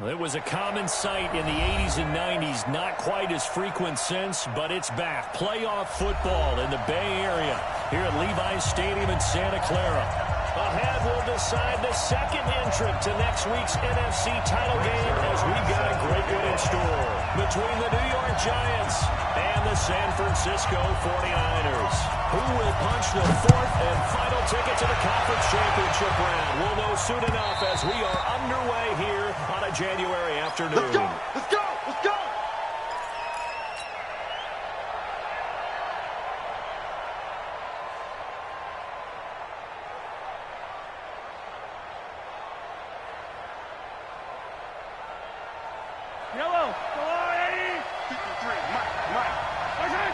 It was a common sight in the 80s and 90s, not quite as frequent since, but it's back. Playoff football in the Bay Area here at Levi's Stadium in Santa Clara. Ahead, we'll decide the second entrant to next week's NFC title game as we've got a great one in store between the New York Giants and the San Francisco 49ers. Who will punch the fourth and final ticket to the conference championship round? We'll know soon enough as we are underway here on a January afternoon. Let's go! Let's go! Let's go! Yellow! Go on, Eddie! 53, Mike. Arjun!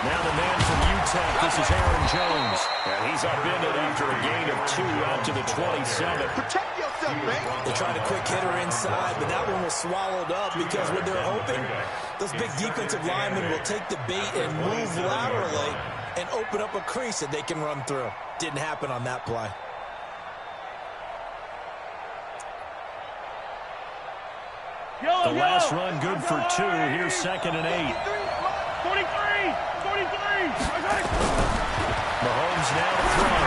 Now the man from UTEP, this is Aaron Jones. And he's upended after a gain of 2 out to the 27. Protect yourself, man. They tried a quick hitter inside, but that one was swallowed up because when they're open, those big defensive linemen will take the bait and move laterally and open up a crease that they can run through. Didn't happen on that play. The last run good for 2. Here's 2nd and 8. 43! 43! Mahomes now to throw.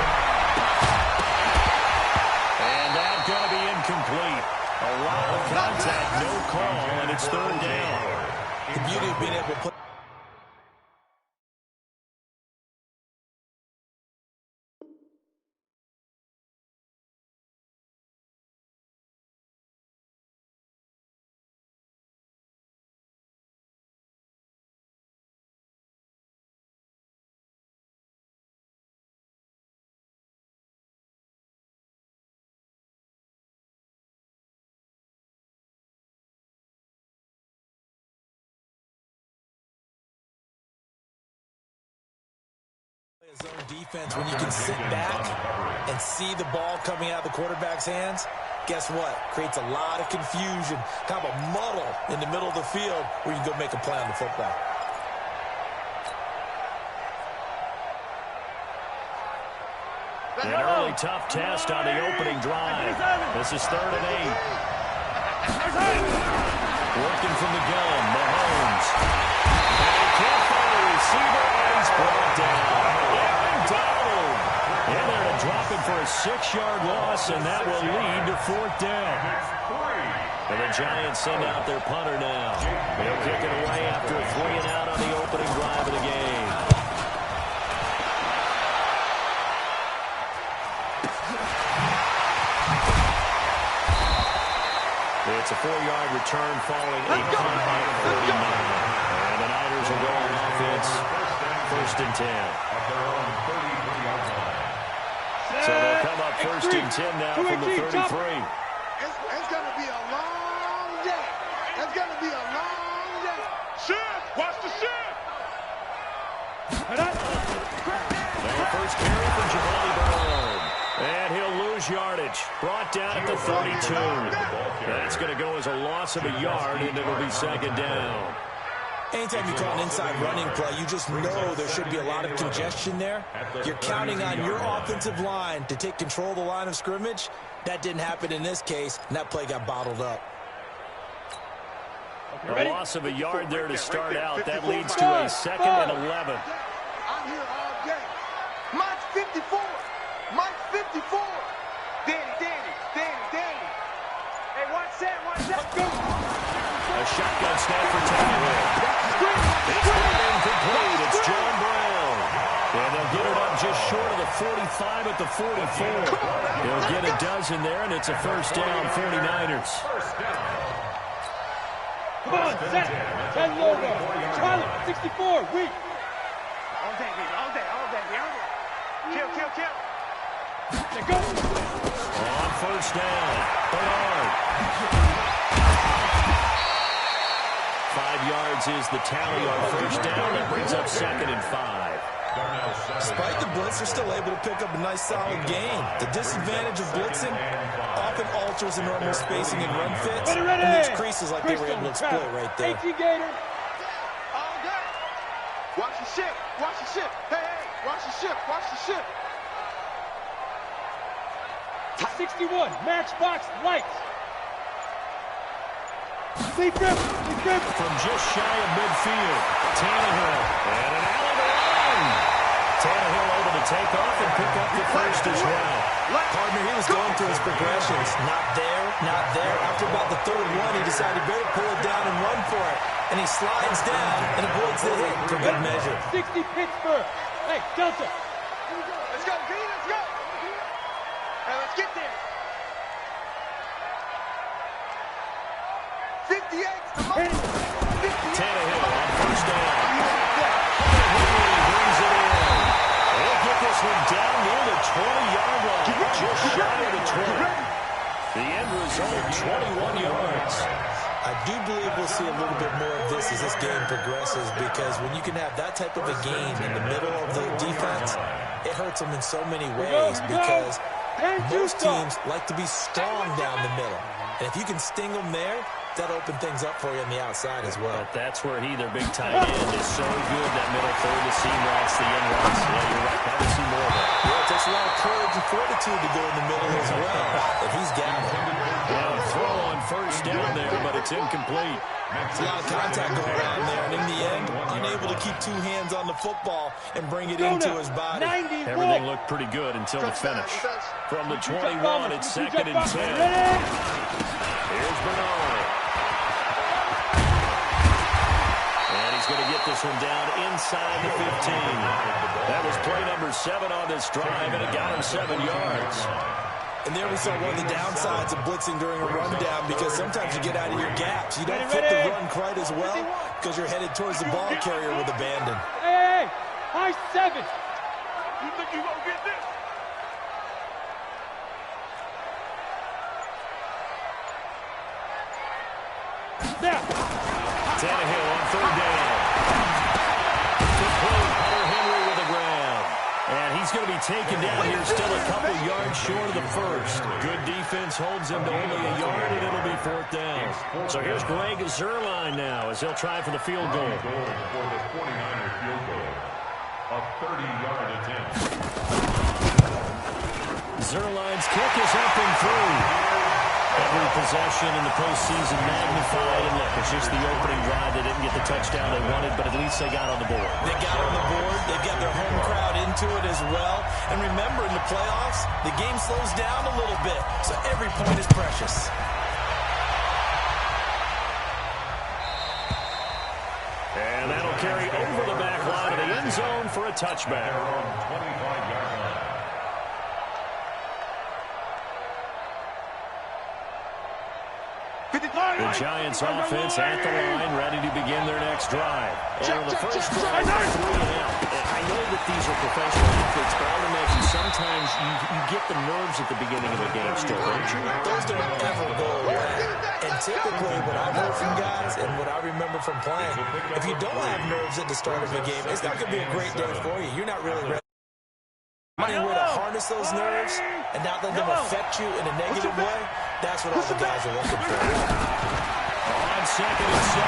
And that's going to be incomplete. A lot of contact, no call, and it's 3rd down. The beauty of being able to put his own defense when you can sit back and see the ball coming out of the quarterback's hands. Guess what? Creates a lot of confusion, kind of a muddle in the middle of the field where you can go make a play on the football. An early tough test on the opening drive. This is 3rd and 8. Working from the gun, Mahomes. And he can't find a receiver, and he's brought down. Donald in there to drop it for a 6-yard loss, and that will lead to 4th down. And the Giants send out their punter now. They'll kick it away after a 3 and out on the opening drive of the game. It's a 4-yard return following a punt by 39. And the Niners will go on offense, 1st and 10. So they'll come up 1st and 10 now from the 33. It's going to be a long day. It's going to be a long day. Shift! Watch the shift! And the first carry for Javonte Byrd. And he'll lose yardage. Brought down at the 32. That's going to go as a loss of a yard, and it'll be 2nd down. Anytime you call an inside running play, you just know there should be a lot of congestion there. You're counting on your offensive line to take control of the line of scrimmage. That didn't happen in this case, and that play got bottled up. A loss of a yard there to start out. That leads to a 2nd and 11. I'm here all day. Mike's 54. Mike's 54. Danny. Hey, watch that. Let's go. A shotgun snap for Tannehill. It's incomplete. It's John Brown. And they'll get it up just short of the 45 at the 44. They'll get a dozen there, and it's a 1st down, 49ers. Come on, set. 10 logo. Charlie, 64, weak. All day. Kill. Let go. On 1st down, Bernard. 5 yards is the tally on 1st down. That brings up 2nd and 5. Despite the blitz, they're still able to pick up a nice solid gain. The disadvantage of blitzing often alters the normal spacing and run fits and makes creases like they were able to exploit right there. 18 Gator. All day. Watch the ship. Hey, watch the ship. See 61, matchbox lights. Deep grip, deep grip. From just shy of midfield, Tannehill, and an alley to run. Tannehill able to take off and pick up the first as well. Partner, he was going through his progressions. Not there, not there. After about the third one, he decided he better pull it down and run for it. And he slides down and avoids the hit for good measure. 60 Pittsburgh. Hey, Delta. Let's go, D, let's go. Hey, let's get there. 58, come on. 58. Tannehill on first down. Henry brings it in. He'll get this one down near the 20-yard line. Just shy of the 20. The end result, 21 yards. I do believe we'll see a little bit more of this as this game progresses, because when you can have that type of a game in the middle of the defense, it hurts them in so many ways, because most teams like to be strong down the middle. And if you can sting them there, that'll open things up for you on the outside as well. But that's where their big tight end, is so good, that middle third, the seam routes, the end routes. Yeah, you're right. Probably see more of that. Yeah, it takes a lot of courage and fortitude to go in the middle as well. And he's got it. Well, throw on first down there, but it's incomplete. It's a lot of contact going on there, and in the end, unable to keep two hands on the football and bring it into his body. Everything looked pretty good until the finish. From the 21, it's 2nd and 10. Here's Bernard. And he's going to get this one down inside the 15. That was play number 7 on this drive, and it got him 7 yards. And there we saw one of the downsides of blitzing during a rundown, because sometimes you get out of your gaps. You don't fit the run quite as well because you're headed towards the ball carrier with abandon. Hey, high 7. You think you gonna get this? Now. Tannehill on 3rd down. Complete. Hunter Henry with the ground. And he's going to be taken down here, still a couple yards short of the first. Good defense holds him to only a yard, and it'll be 4th down. So here's Greg Zuerlein now as he'll try for the field goal. For the 49er field goal, a 30-yard attempt. Zuerlein's kick is up and through. Every possession in the postseason magnified, and look, it's just the opening drive. They didn't get the touchdown they wanted, but at least they got on the board. They got on the board. They've got their home crowd into it as well. And remember, in the playoffs, the game slows down a little bit, so every point is precious. And that'll carry over the back line of the end zone for a touchback. 25-yard line. The Giants offense at the line, ready to begin their next drive. And on the first drive, 3 and out. I know that these are professional athletes, but I would imagine sometimes you get the nerves at the beginning of a game still, don't you? Those don't ever go away. And typically, what I've heard from guys and what I remember from playing, if you don't have nerves at the start of a game, it's not going to be a great day for you. You're not really ready. Finding a way to harness those nerves and not let them affect you in a negative way, that's what all the guys are looking for. On 2nd and 7,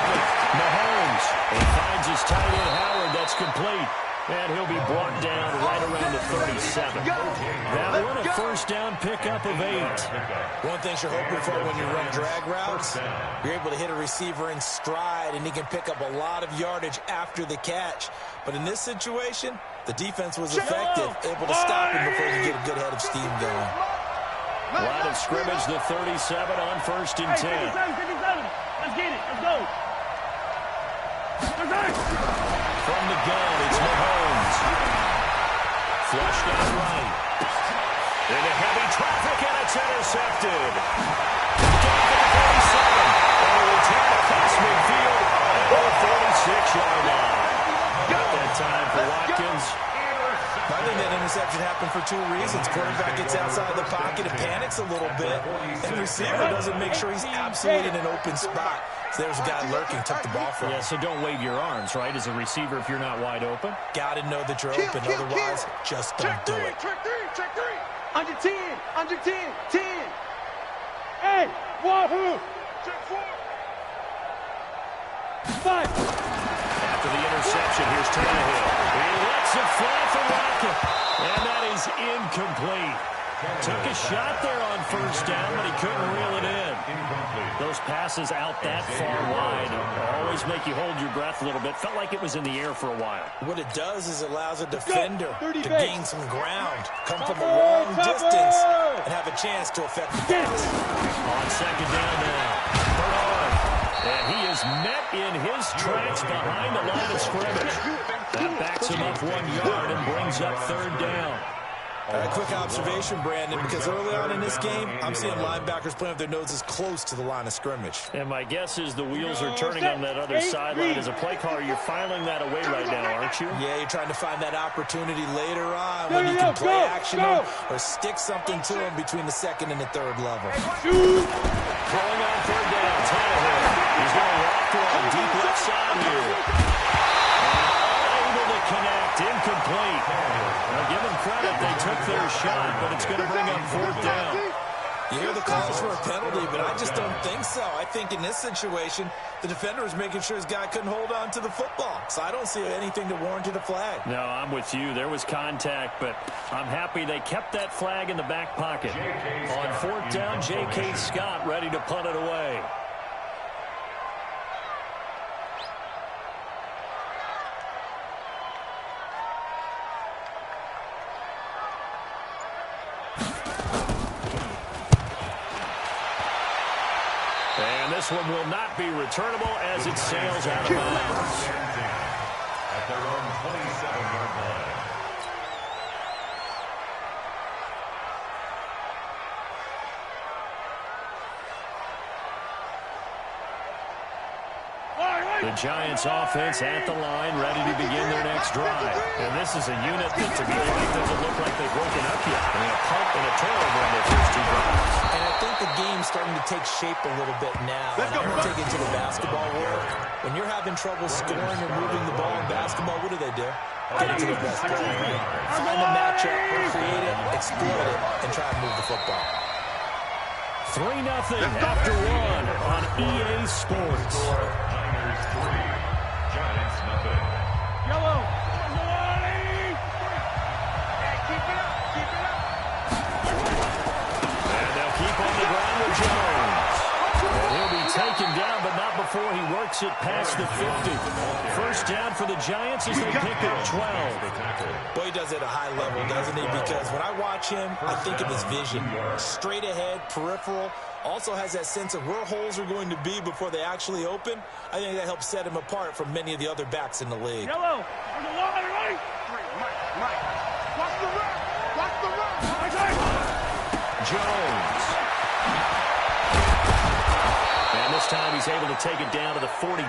Mahomes. He finds his tight end, Howard. That's complete. And he'll be brought down right around the 37. That one, a first down pickup of 8. One thing you're hoping for when you run drag routes, you're able to hit a receiver in stride, and he can pick up a lot of yardage after the catch. But in this situation, the defense was effective, able to stop him before he get a good head of steam going. Line of scrimmage, the 37 on 1st and 10. 57, 57. Let's get it. Let's go. From the gun, it's Mahomes. Flushed out right. Into heavy traffic, and it's intercepted. Down to the 47. And a return across midfield at the 46-yard line. Got that time for Watkins. I think that interception happened for 2 reasons. Quarterback gets outside the pocket and panics a little bit, and the receiver doesn't make sure he's absolutely in an open spot. So there's a guy lurking, took the ball from him. Yeah, so don't wave your arms, right, as a receiver if you're not wide open. Got to know that you're open, otherwise just don't do it. Check 3, check 3. Under 10, under 10, 10. Hey, wahoo. Check 4. 5. After the interception, here's Tannehill. He lets it fly for Rocket, and that is incomplete. Took a shot there on first down, but he couldn't reel it in. Those passes out that far wide always make you hold your breath a little bit. Felt like it was in the air for a while. What it does is it allows a defender to gain some ground, come from a long distance, and have a chance to affect the pass. On second down now, Bernard. And he is met in his tracks behind the line of scrimmage. That backs him up 1 yard and brings up third down. A quick observation, Brandon, because early on in this game, I'm seeing linebackers playing with their noses close to the line of scrimmage. And my guess is the wheels are turning on that other sideline. As a play caller, you're filing that away right now, aren't you? Yeah, you're trying to find that opportunity later on when you can play action them or stick something to them between the second and the third level. Throwing on third down, Tannehill. He's going to walk one deep left side here. Able to connect, incomplete. Now, give them credit, they took their shot, but it's going to bring up fourth down. You hear the calls for a penalty, but I just don't think so. I think in this situation, the defender was making sure his guy couldn't hold on to the football. So I don't see anything to warrant a flag. No, I'm with you. There was contact, but I'm happy they kept that flag in the back pocket. On fourth down, J.K. Scott ready to punt it away. And this one will not be returnable as it sails out of bounds. At their own 27-yard line. The Giants offense at the line, ready to begin their next drive. And this is a unit that, to be frank, doesn't look like they've broken up yet. I mean, a punt and a turnover on their first 2 drives. And I think the game's starting to take shape a little bit now. And I'm going to take it to the basketball world. When you're having trouble scoring or moving the ball in basketball, what do? Get it to the best player, right? Find a matchup, create it, exploit it, and try to move the football. 3-0 after 1 on EA Sports. Niners 3, Giants nothing. Yellow. Keep it up. Keep it up. And they'll keep on the ground with Jones. And he'll be taken down, but not before he works it past the 50. First down for the Giants as they pick up 12. Boy, he does it at a high level, doesn't he? Because when I watch him, I think of his vision. Straight ahead, peripheral. Also has that sense of where holes are going to be before they actually open. I think that helps set him apart from many of the other backs in the league. Yellow. On the line, right? Mike. Watch the run. Watch the run. Jones. And this time he's able to take it down to the 42.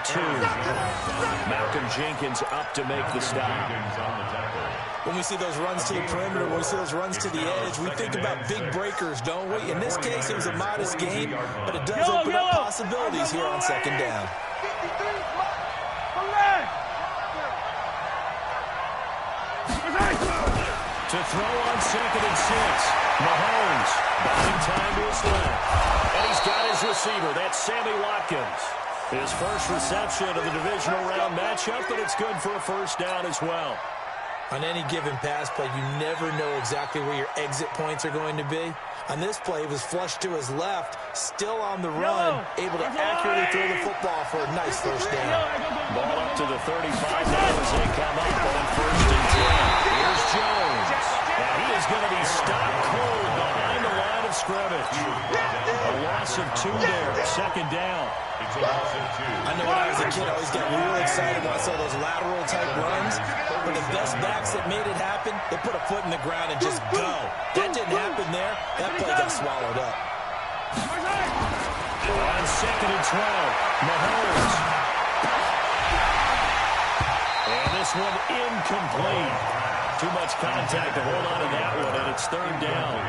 Malcolm Jenkins up to make the stop. When we see those runs to the perimeter, when we see those runs to the edge, we think about big breakers, don't we? In this case, it was a modest game, but it does open up possibilities here on second down. To throw on second and 6. Mahomes buying time to his left. And he's got his receiver. That's Sammy Watkins. His first reception of the divisional round matchup, but it's good for a first down as well. On any given pass play, you never know exactly where your exit points are going to be. On this play, he was flushed to his left, still on the run, able to accurately throw the football for a nice first down. Ball up to the 35 now as they come up on first and 10. Here's Jones. And he is going to be stopped cold behind the line of scrimmage. A loss of 2 there, second down. It's a loss of 2. I know when I was a kid, I always got real excited when I saw those lateral-type runs. But the best backs that made it happen, they put a foot in the ground and just go. That didn't happen there. That play got swallowed up. On second and 12, Mahomes. And this one incomplete. Too much contact to hold on to that one, and it's third down.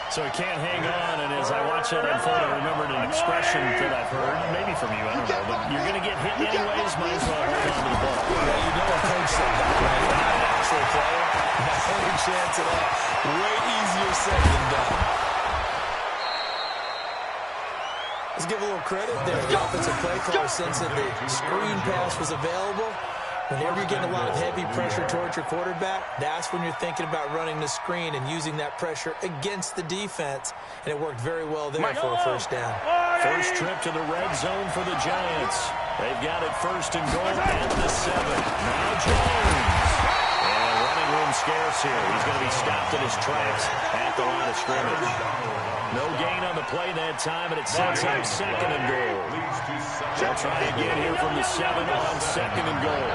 So he can't hang on, and as I watch that unfold, I remembered an expression that I've heard, maybe from you, I don't know, but you're going to get hit anyways, might as well hold on to the ball. Well, you know a coach said that, right? You're not an actual player. Not any chance at all. Way easier said than done. Let's give a little credit there. The offensive play caller, since that the screen pass was available, Whenever you're getting a lot of heavy pressure towards your quarterback, that's when you're thinking about running the screen and using that pressure against the defense. And it worked very well there for a first down. First trip to the red zone for the Giants. They've got it first and goal at the 7. Now Jones. And running room scarce here. He's going to be stopped in his tracks at the line of scrimmage. No gain on the play that time, and it sets up second and goal. They'll try again here from the 7 on second and goal.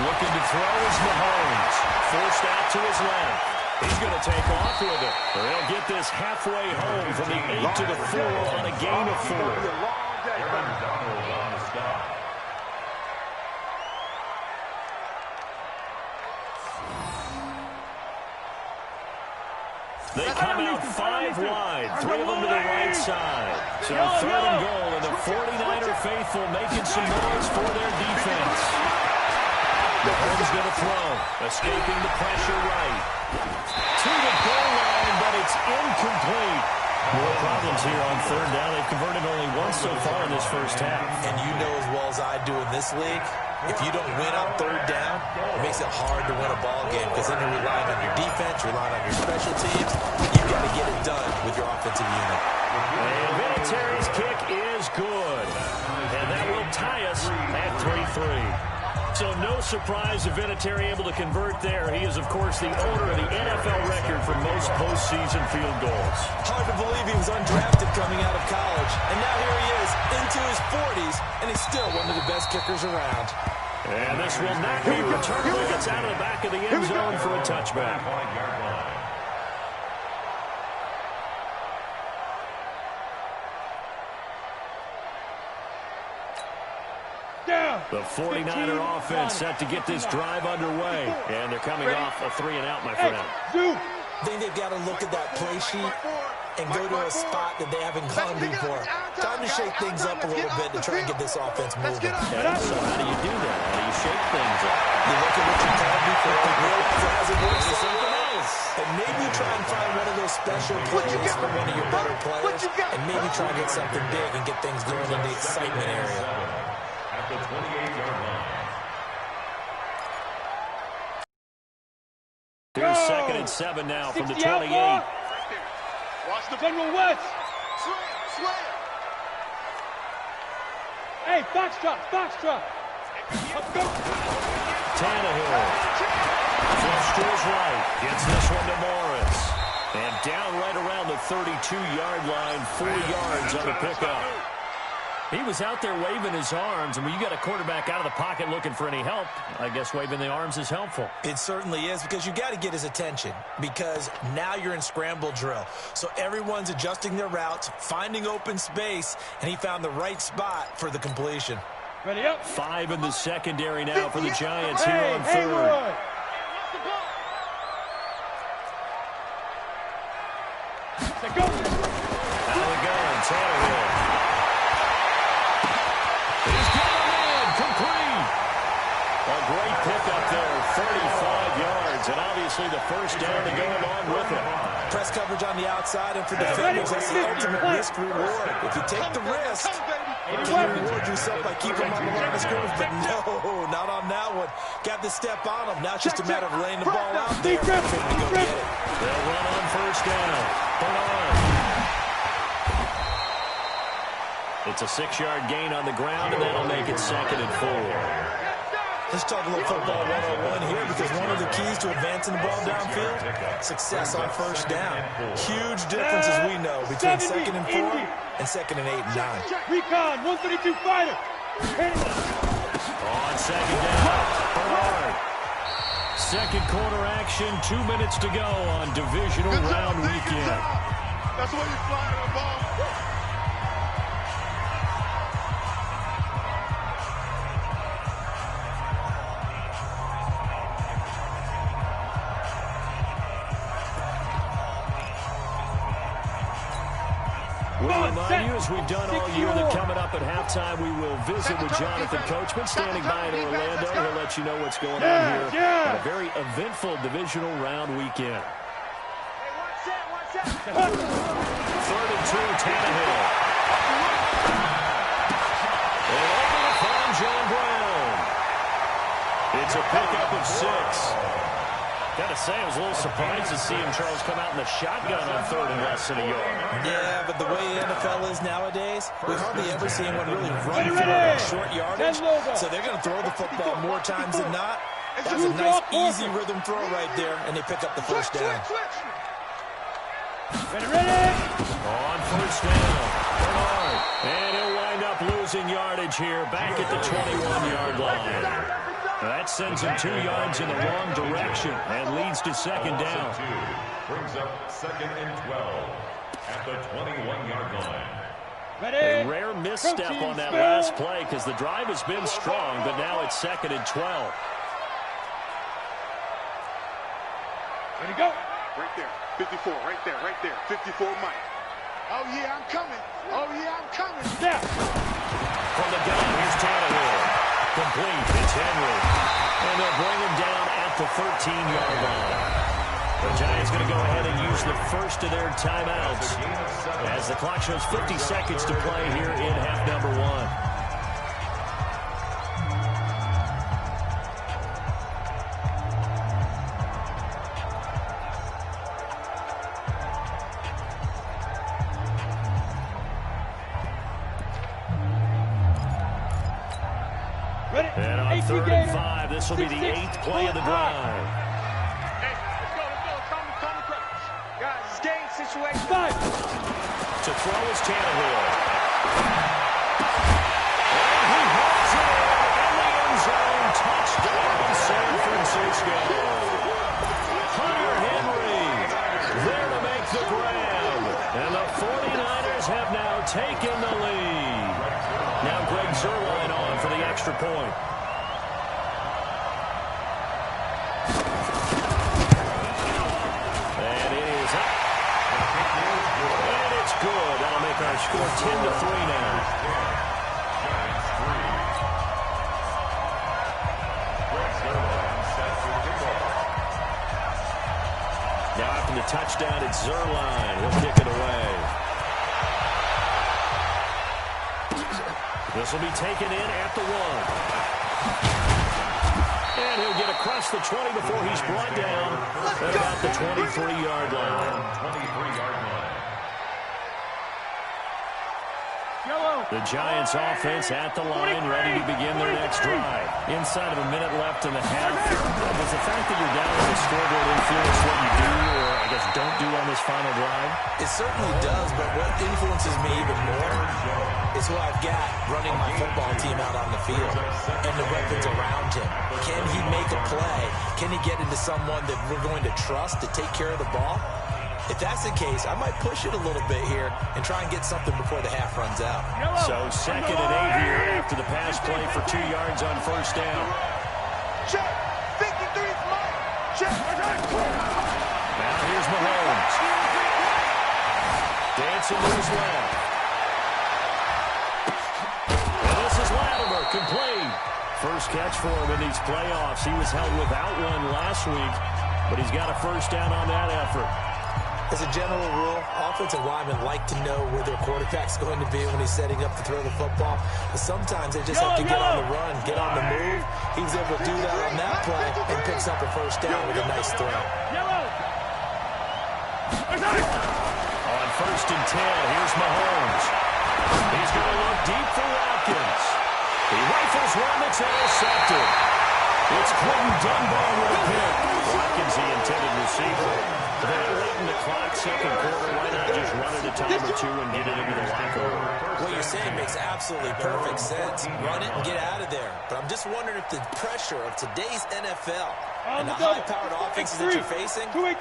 Looking to throw is Mahomes. Forced out to his left. He's going to take off with it. They'll get this halfway home from the 8 to the 4 on a gain of 4. They come out 5 wide, 3 of them to the right side. So third and goal, and the 49er faithful making some noise for their defense. Mahomes going to throw, escaping the pressure right. To the goal line, but it's incomplete. More problems here on third down. They've converted only once so far in this first half. And you know as well as I do in this league, if you don't win on third down, it makes it hard to win a ball game because then you're relying on your defense, you're relying on your special teams. You've got to get it done with your offensive unit. And Vinatieri's kick is good. And that will tie us at 3-3. So no surprise if Vinatieri able to convert there. He is, of course, the owner of the NFL record for most postseason field goals. Hard to believe he was undrafted coming out of college. And now here he is into his 40s, and he's still one of the best kickers around. And this will not be returned. It's out of the back of the end zone for a touchback. The 49er offense set to get this drive underway. And they're coming off a 3-and-out, my friend. I think they've got to look at that play sheet and go to a spot that they haven't gone before. Time to shake things up a little bit to try and get this offense moving. And so how do you do that? How do you shake things up? You look at what you called before, realize it hasn't worked for something else. And maybe try and find one of those special plays for one of your better players, and maybe try and get something big and get things going in the excitement area. At the 28-yard line. Here's second and 7 now from the 28. Watch the General West. Hey, Foxtrot. Let's go. Tannehill. Flips to his right. Gets this one to Morris. And down right around the 32-yard line. 4 yards on the pickup. He was out there waving his arms, and when you got a quarterback out of the pocket looking for any help, I guess waving the arms is helpful. It certainly is, because you got to get his attention, because now you're in scramble drill. So everyone's adjusting their routes, finding open space, and he found the right spot for the completion. Ready up. 5 in the secondary now for the Giants here on third. Go. Out of the gun, Tannehill. A great pickup there, 35 yards, and obviously the first down to go along with it. Press coverage on the outside, and for defenders, that's the ultimate risk-reward. If you take the risk, you reward yourself by keeping them on the line of scrimmage, but no, not on that one. Got the step on them. Now it's just a matter of laying the ball out there for him to go get it. They'll run on first down. Bernard. It's a 6-yard gain on the ground, and that'll make it second and 4. Let's talk a little football 101 here, because one of the keys to advancing the ball downfield, success on first down. Huge difference, as we know, between second and 4 and second and 8 and 9. Recon, 132 fighter. On second down, Bernard. Second quarter action, 2 minutes to go on divisional round weekend. That's where you fly the ball. We remind you, as we've done all year, that coming up at halftime, we will visit with Jonathan Coachman, standing by in Orlando. He'll let you know what's going on here on a very eventful divisional round weekend. Third and 2, Tannehill. And over to find John Brown. It's a pickup of 6. Gotta say, I was a little surprised to see him, Charles, come out in the shotgun on 3rd and less than a yard. Yeah, but the way the NFL is nowadays, we hardly ever see anyone really run for it short yardage. So they're going to throw the football more times than not. That's a nice, easy rhythm throw right there, and they pick up the first down. Ready. On first down, Bernard. And he'll wind up losing yardage here, back at the 21-yard line. That sends him 2 yards in the wrong direction and leads to 2nd down. Brings up 2nd and 12 at the 21-yard line. A rare misstep on that last play because the drive has been strong, but now it's 2nd and 12. Ready, go. Right there. 54, right there, right there. 54 Mike. Oh, yeah, I'm coming. Oh, yeah, I'm coming. Step. From the gun, here's Tannehill. Complete. It's Henry. And they'll bring him down at the 13-yard line. The Giants going to go ahead and use the first of their timeouts as the clock shows 50 seconds to play here in half number 1. And on 3rd and 5, this will be the 8th play of the drive. Hey, let's go. Calm the pressure. Guys, it's game situation. 5. To throw is Tannehill. And he hauls it in the end zone. Touchdown, San Francisco. Hunter Henry there to make the grab. And the 49ers have now taken the lead. Now Greg Zuerlein on for the extra point. And it is up. And it's good. That'll make our score 10-3 now. Now after the touchdown, it's Zuerlein. He'll kick it away. This will be taken in at the 1. And he'll get across the 20 before he's brought down at about the 23-yard line. 23-yard line. The Giants offense at the line, ready to begin their next drive. Inside of a minute left in the half. Does the fact that you're down on the scoreboard influence what you do, or I guess don't do on this final drive? It certainly does, but what influences me even more is who I've got running my football team out on the field and the weapons around him. Can he make a play? Can he get into someone that we're going to trust to take care of the ball? If that's the case, I might push it a little bit here and try and get something before the half runs out. So 2nd and 8 here after the pass play for 2 yards on first down. Check. 53 Mike. Check. Now here's Mahomes. Dancing to his left. And this is Latimer, complete. First catch for him in these playoffs. He was held without one last week, but he's got a first down on that effort. As a general rule, offensive linemen like to know where their quarterback's going to be when he's setting up to throw the football. But sometimes they just have to get on the run, get on the move. He was able to do that on that play and picks up a first down with a nice throw. On 1st and 10, here's Mahomes. He's going to look deep for Watkins. He rifles one that's intercepted. It's Quentin Dunbar with a pick. Watkins, the intended receiver. Then late in the clock, 2nd quarter, why not just run it a time or 2 and get it into the locker room? What you're saying makes absolutely perfect sense. Run it and get out of there. But I'm just wondering if the pressure of today's NFL and the high-powered offenses that you're facing may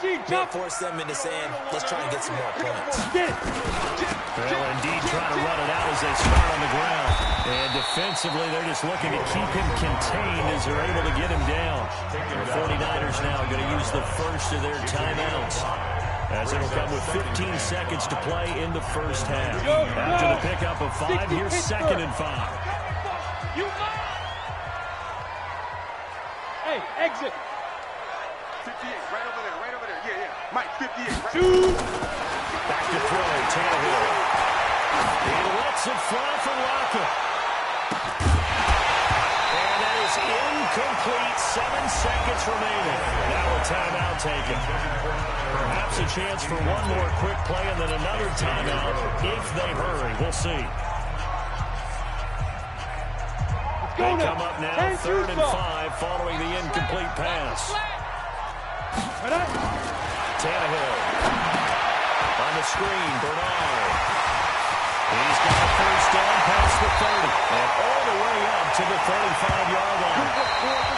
force them into saying, let's try and get some more points. Well, indeed, trying to run it out as they start on the ground. And defensively, they're just looking to keep him contained as they're able to get him down. The 49ers now going to use the first of their timeouts, as it'll come with 15 seconds to play in the first half. After the pickup of 5, here's 2nd and 5. Hey, exit. 58, right over there. Yeah. Mike, 58, right? 2. Back to throw, Tannehill. He lets it fly for Lockett. And that is is incomplete. 7 seconds remaining. Now a timeout taken. Perhaps a chance for one more quick play and then another timeout if they hurry. We'll see. They come up now 3rd and 5 following the incomplete pass. Tannehill. On the screen, Bernard. He's got a first down past the 30 and all the way up to the 35-yard line.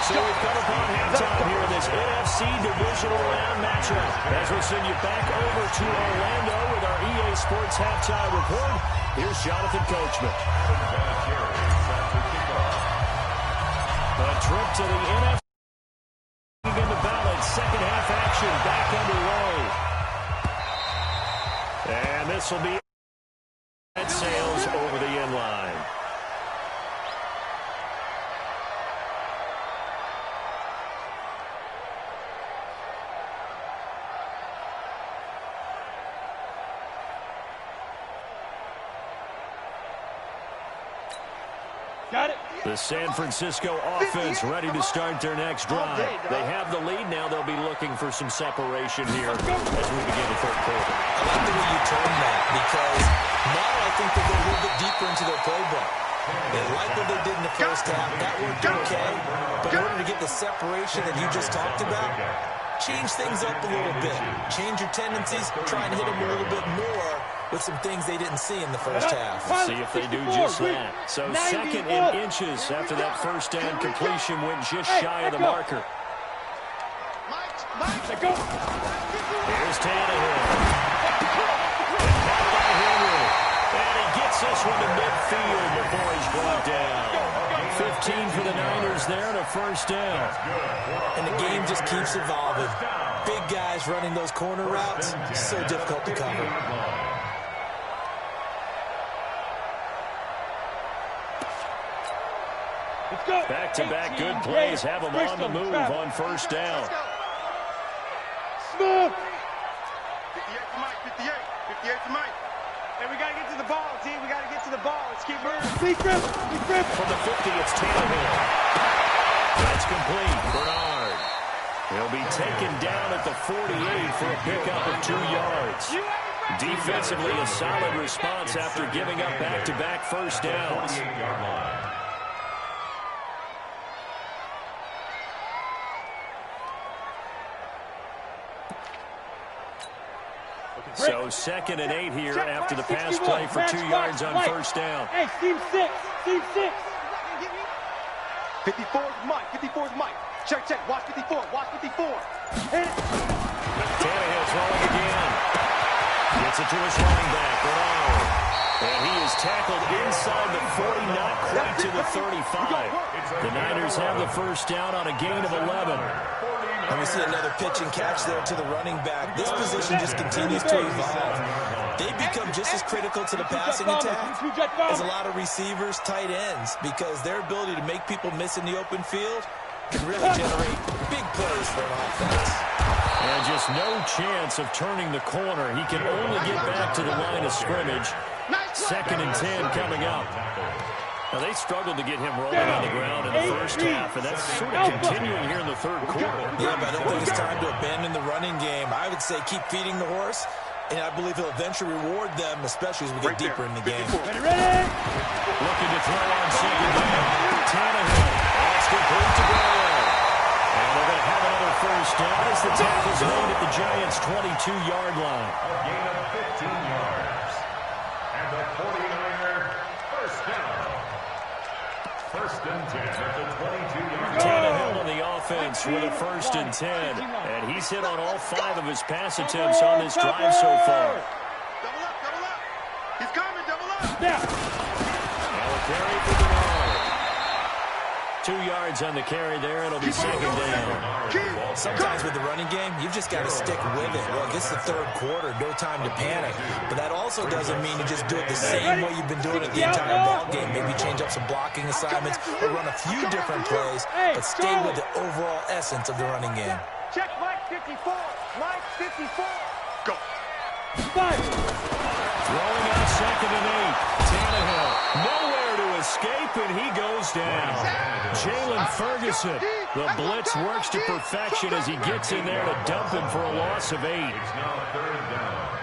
So we've come upon halftime here in this NFC Divisional Round matchup. As we send you back over to Orlando with our EA Sports Halftime Report, here's Jonathan Coachman. A trip to the NFC in the ballot. Second half action back underway. And this will be sails over the end line. Got it. The San Francisco offense ready to start their next drive. They have the lead now. They'll be looking for some separation here as we begin the third quarter. I like the way you term that because now I think they go a little bit deeper into their playbook. They like what they did in the first half. That worked okay. But in order to get the separation that you just talked about, change things up a little bit. Change your tendencies. Try and hit them a little bit more with some things they didn't see in the first half. See if they do just that. So 2nd and inches after that first down completion went just shy of the marker. Here's Tannehill. And he gets this one to midfield before he's brought down. 15 for the Niners there and a first down. And the game just keeps evolving. Big guys running those corner routes, so difficult to cover. Back-to-back good plays have them on the move on first down. Smooth. 58 to Mike, 58 to Mike. Hey, we got to get to the ball, team. We got to get to the ball. Let's keep moving. Big grip. From the 50, it's Tannehill. That's complete. Bernard. He'll be taken down at the 48 for a pickup of 2 yards. Defensively, a solid response after giving up back-to-back first downs. So 2nd and 8 here after the pass play for 2 yards on first down. Hey, team 6. Team 6. 54 is Mike. 54 is Mike. Check. Watch 54. Watch 54. Tannehill throwing again. Gets it to his running back, Bernard. And he is tackled inside the 40, not quite to the 35. The Niners have the first down on a gain of 11. And we see another pitch and catch there to the running back. This position just continues to evolve. They become just as critical to the passing attack as a lot of receivers, tight ends, because their ability to make people miss in the open field can really generate big plays for an offense. And just no chance of turning the corner. He can only get back to the line of scrimmage. 2nd and 10 coming up. Now, they struggled to get him rolling on the ground in the first half, and that's sort of continuing here in the third quarter. Yeah, but I don't think it's time to abandon the running game. I would say keep feeding the horse, and I believe he'll eventually reward them, especially as we get deeper in the game. Ready? Looking to throw on second down. Tannehill. That's complete to Brown. And they're going to have another first down as the tackle's made at the Giants' 22-yard line. A gain of 15 yards. And the 49er first down. First and 10 at the 22-yard line. Tannehill on the offense with a first and 10. And he's hit on all 5 of his pass attempts on this drive so far. Double up. He's coming, double up. Yeah. Now a carry for Bernard. 2 yards on the carry there. It'll be second down. Sometimes with the running game, you've just got to stick with it. Look, it's the third quarter, no time to panic. But that also doesn't mean you just do it the same way you've been doing it the entire ball game. Maybe change up some blocking assignments or run a few different plays, but stay with the overall essence of the running game. Check Mike 54. Mike 54. Go. 5. Throwing on 2nd and 8. Tannehill. Nowhere to escape, and he goes down. Jalen Ferguson, the blitz works to perfection as he gets in there to dump him for a loss of 8. It's now 3rd down.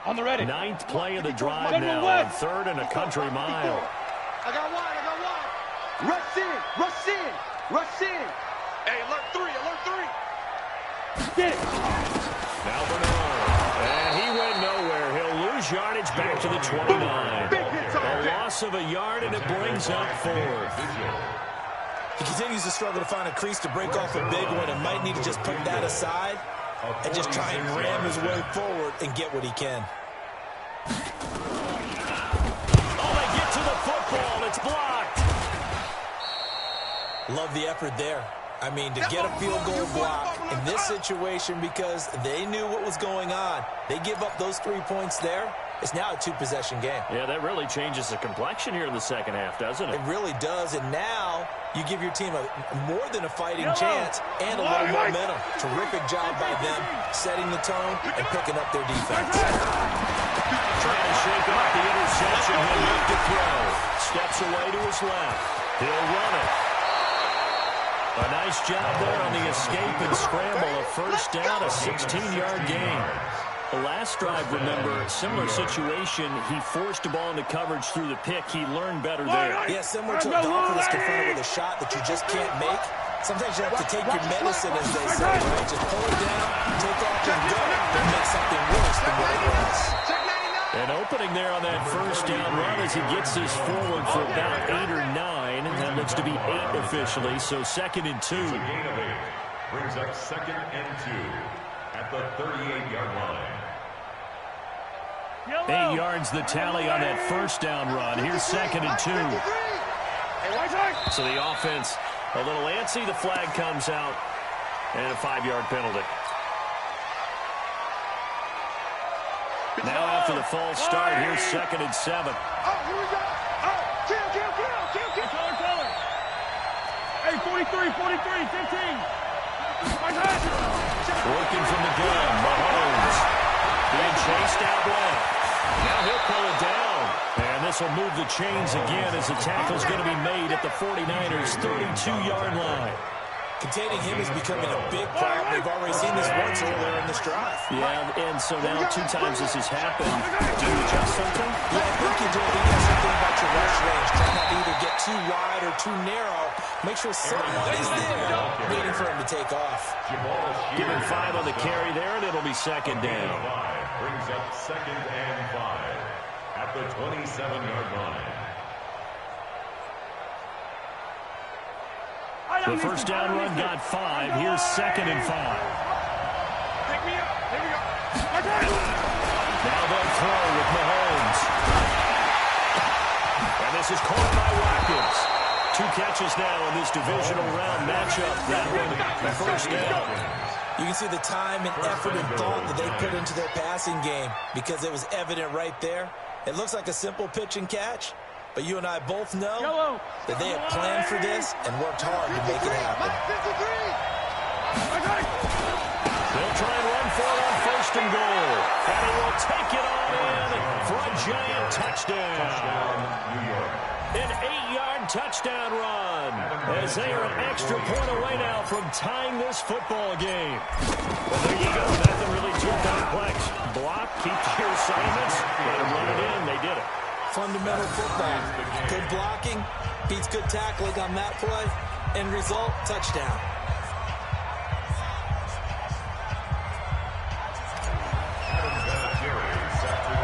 On the ready. 9th play of the drive now on 3rd and a country mile. I got one. Rush in. Hey, alert 3. Get it. Now Bernard. And he went nowhere. He'll lose yardage back to the 29. A loss of a yard, and it brings up 4th. He continues to struggle to find a crease to break off a big one and might need to just put that aside and just try and ram his way forward and get what he can. Oh, they get to the football. It's blocked. Love the effort there. I mean, to get a field goal block in this situation because they knew what was going on. They give up those 3 points there. It's now a 2-possession game. Yeah, that really changes the complexion here in the second half, doesn't it? It really does, and now you give your team more than a fighting chance and a little momentum. Terrific job by them, setting the tone and picking up their defense. Trying to shake off the interception. He'll look to throw. Steps away to his left. He'll run it. A nice job there on the escape and scramble. A first down, a 16-yard gain. The last drive, remember, similar situation. He forced the ball into coverage through the pick. He learned better there. Yeah, similar to a golfer that's confronted with a shot that you just can't make. Sometimes you have to take your medicine, as they say, right? Just pull it down, take off and go, and make something worse than what it was. An opening there on that first down run as he gets this forward for about 8 or 9. And that looks to be 8 officially, so 2nd and 2. It's a gain of 8. Brings up 2nd and 2 at the 38-yard line. 8 yards the tally on that first down run. Here's 2nd and 2. So the offense a little antsy. The flag comes out and a 5-yard penalty. Now after the false start, here's 2nd and 7. Oh, here we go. Oh, kill. Color. Hey, 43, 15. Working from the gun, Mahomes. Being chased out left. Now he'll pull it down. And this will move the chains again as the tackle's going to be made at the 49ers' 32-yard line. Containing him is becoming a big problem. We've already seen this once earlier in this drive. Yeah, and so now 2 times this has happened. Do you adjust something? Yeah, I think you do. I think you have something about your rush range. Try not to either get too wide or too narrow. Make sure someone is there waiting for him to take off. Give him 5 on the carry there, and it'll be 2nd down. Brings up 2nd and 5 at the 27-yard line. The first down run got 5. Here's 2nd and 5. Pick me up. Here we go. Now they'll throw with Mahomes. And this is caught by Watkins. 2 catches now in this divisional round matchup. That one, the first down. You can see the time and effort and thought that they put into their passing game because it was evident right there. It looks like a simple pitch and catch, but you and I both know that they have planned for this and worked hard to make it happen. They'll try and run for it on 1st and goal. And he will take it on in for a giant touchdown. An 8-yard touchdown run as they are an extra point away now from tying this football game. Well, there you go. Nothing really too complex. Block, keep to your assignments, and run it in. They did it. Fundamental football. Good blocking beats good tackling on that play. End result, touchdown.